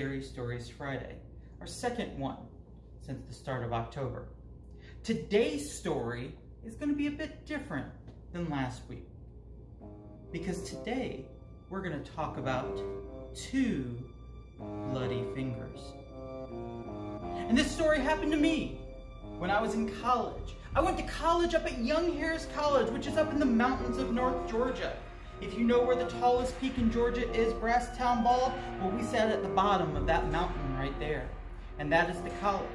Scary Stories Friday, our second one since the start of October. Today's story is going to be a bit different than last week, because today we're going to talk about two bloody fingers. And this story happened to me when I was in college. I went to college up at Young Harris College, which is up in the mountains of North Georgia. If you know where the tallest peak in Georgia is, Brasstown Bald, well, we sat at the bottom of that mountain right there. And that is the college.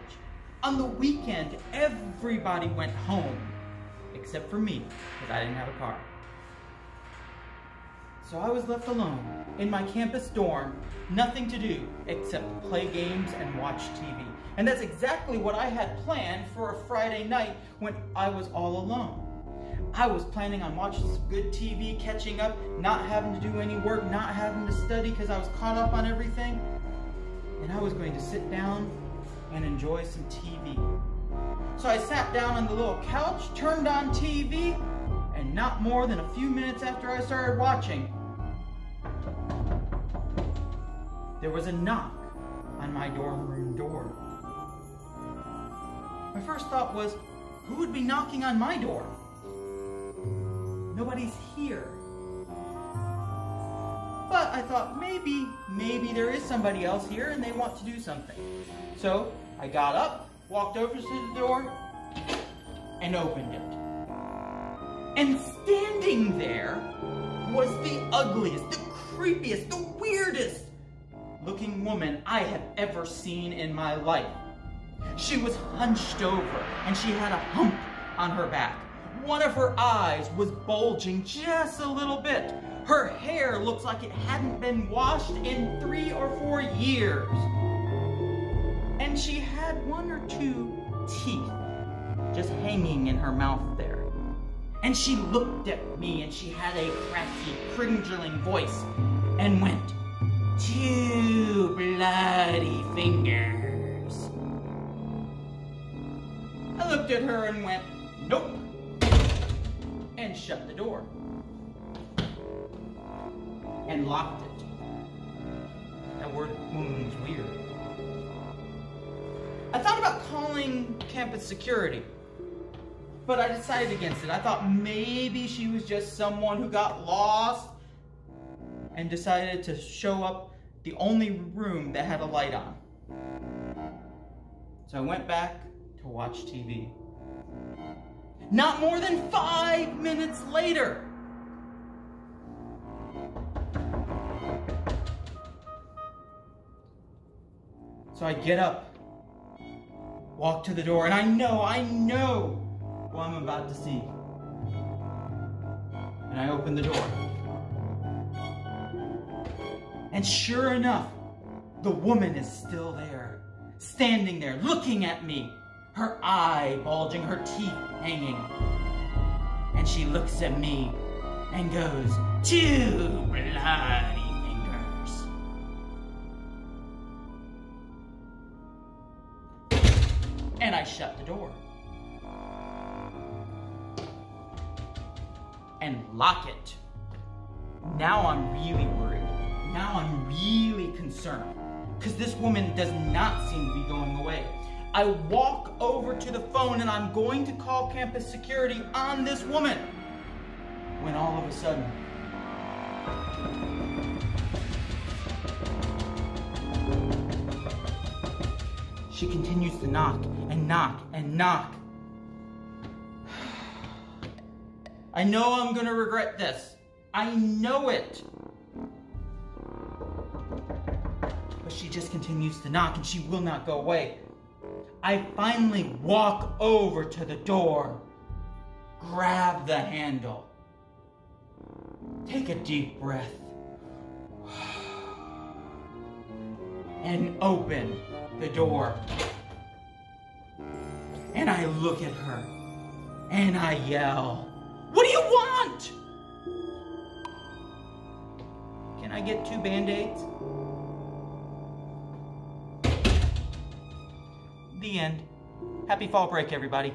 On the weekend, everybody went home, except for me, because I didn't have a car. So I was left alone in my campus dorm, nothing to do except play games and watch TV. And that's exactly what I had planned for a Friday night when I was all alone. I was planning on watching some good TV, catching up, not having to do any work, not having to study because I was caught up on everything. And I was going to sit down and enjoy some TV. So I sat down on the little couch, turned on TV, and not more than a few minutes after I started watching, there was a knock on my dorm room door. My first thought was, who would be knocking on my door? Nobody's here. But I thought maybe there is somebody else here and they want to do something. So I got up, walked over to the door, and opened it. And standing there was the ugliest, the creepiest, the weirdest looking woman I have ever seen in my life. She was hunched over and she had a hump on her back. One of her eyes was bulging just a little bit. Her hair looks like it hadn't been washed in 3 or 4 years. And she had 1 or 2 teeth just hanging in her mouth there. And she looked at me and she had a cracky, cringing voice and went, "Two bloody fingers." I looked at her and went, "Nope," and shut the door. And locked it. That word woman was weird. I thought about calling campus security, but I decided against it. I thought maybe she was just someone who got lost and decided to show up the only room that had a light on. So I went back to watch TV. Not more than 5 minutes later, so I get up, walk to the door, and I know what I'm about to see. And I open the door. And sure enough, the woman is still there, standing there, looking at me, her eye bulging, her teeth hanging. And she looks at me and goes, "Two bloody fingers." And I shut the door. And lock it. Now I'm really worried. Now I'm really concerned, because this woman does not seem to be going away. I walk over to the phone and I'm going to call campus security on this woman, when all of a sudden, she continues to knock and knock and knock. I know I'm going to regret this. I know it. But she just continues to knock and she will not go away. I finally walk over to the door, grab the handle, take a deep breath, and open the door. And I look at her and I yell, "What do you want?" Can I get 2 Band-Aids? The end. Happy fall break, everybody.